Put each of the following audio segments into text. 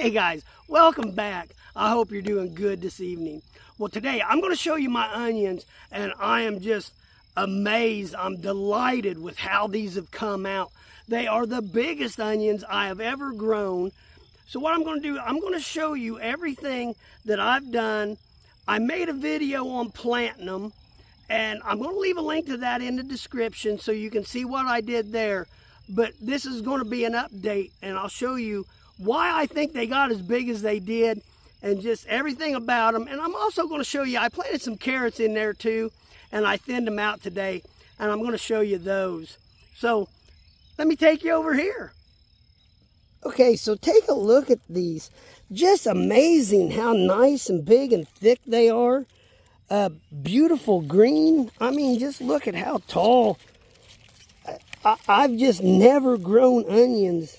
Hey guys, welcome back. I hope you're doing good this evening. Well, today I'm going to show you my onions, and I am just amazed. I'm delighted with how these have come out. They are the biggest onions I have ever grown. So what I'm going to do, I'm going to show you everything that I've done. I made a video on planting them, and I'm going to leave a link to that in the description so you can see what I did there. But this is going to be an update, and I'll show you why I think they got as big as they did and just everything about them. And I'm also going to show you, I planted some carrots in there too, and I thinned them out today, and I'm going to show you those. So let me take you over here. Okay, so take a look at these. Just amazing how nice and big and thick they are. Beautiful green. I mean, just look at how tall. I've just never grown onions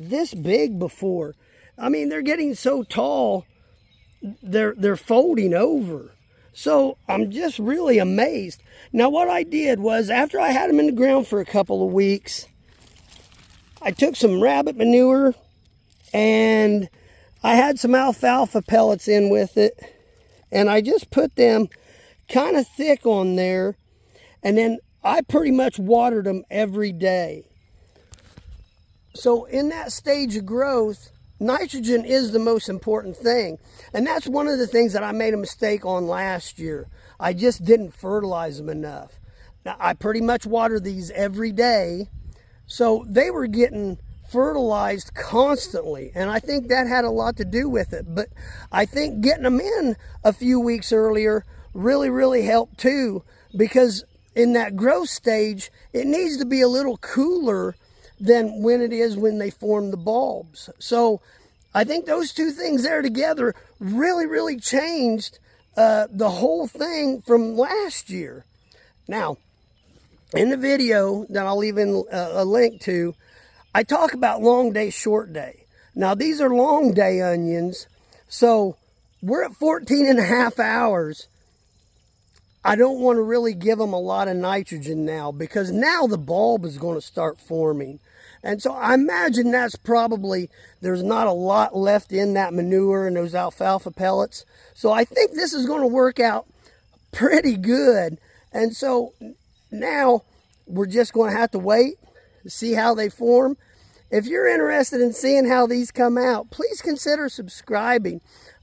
this big before. I mean, they're getting so tall, they're folding over. So I'm just really amazed. Now what I did was, after I had them in the ground for a couple of weeks, I took some rabbit manure and I had some alfalfa pellets in with it, and I just put them kind of thick on there, and then I pretty much watered them every day. So in that stage of growth, nitrogen is the most important thing. And that's one of the things that I made a mistake on last year. I just didn't fertilize them enough. Now, I pretty much water these every day, so they were getting fertilized constantly. And I think that had a lot to do with it. But I think getting them in a few weeks earlier really helped too, because in that growth stage, it needs to be a little cooler than when it is when they form the bulbs. So I think those two things there together really changed the whole thing from last year. Now, in the video that I'll leave in a link to, I talk about long day, short day. Now, these are long day onions, so we're at 14.5 hours. I don't want to really give them a lot of nitrogen now, because now the bulb is going to start forming. And so I imagine that's probably, there's not a lot left in that manure and those alfalfa pellets. So I think this is going to work out pretty good. And so now we're just going to have to wait to see how they form. If you're interested in seeing how these come out, please consider subscribing.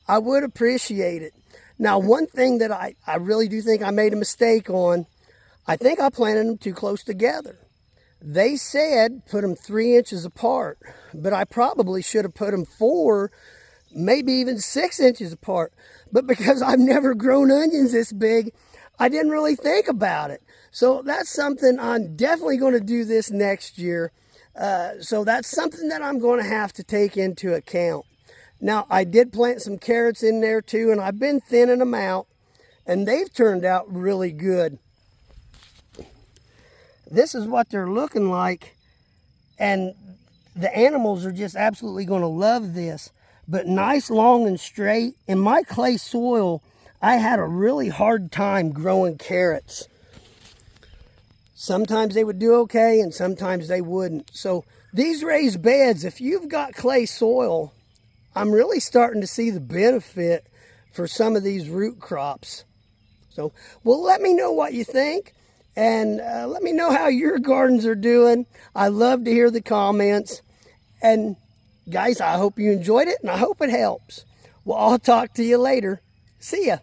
I would appreciate it. Now, one thing that I really do think I made a mistake on, I think I planted them too close together. They said put them 3 inches apart, but I probably should have put them 4, maybe even 6 inches apart. But because I've never grown onions this big, I didn't really think about it. So that's something I'm definitely going to do this next year. So that's something that I'm going to have to take into account. Now, I did plant some carrots in there too, and I've been thinning them out, and they've turned out really good. This is what they're looking like, and the animals are just absolutely going to love this. But nice, long, and straight. In my clay soil, I had a really hard time growing carrots. Sometimes they would do okay, and sometimes they wouldn't. So these raised beds, if you've got clay soil, I'm really starting to see the benefit for some of these root crops. So, well, let me know what you think, and let me know how your gardens are doing. I love to hear the comments. And guys, I hope you enjoyed it, and I hope it helps. Well, I'll talk to you later. See ya.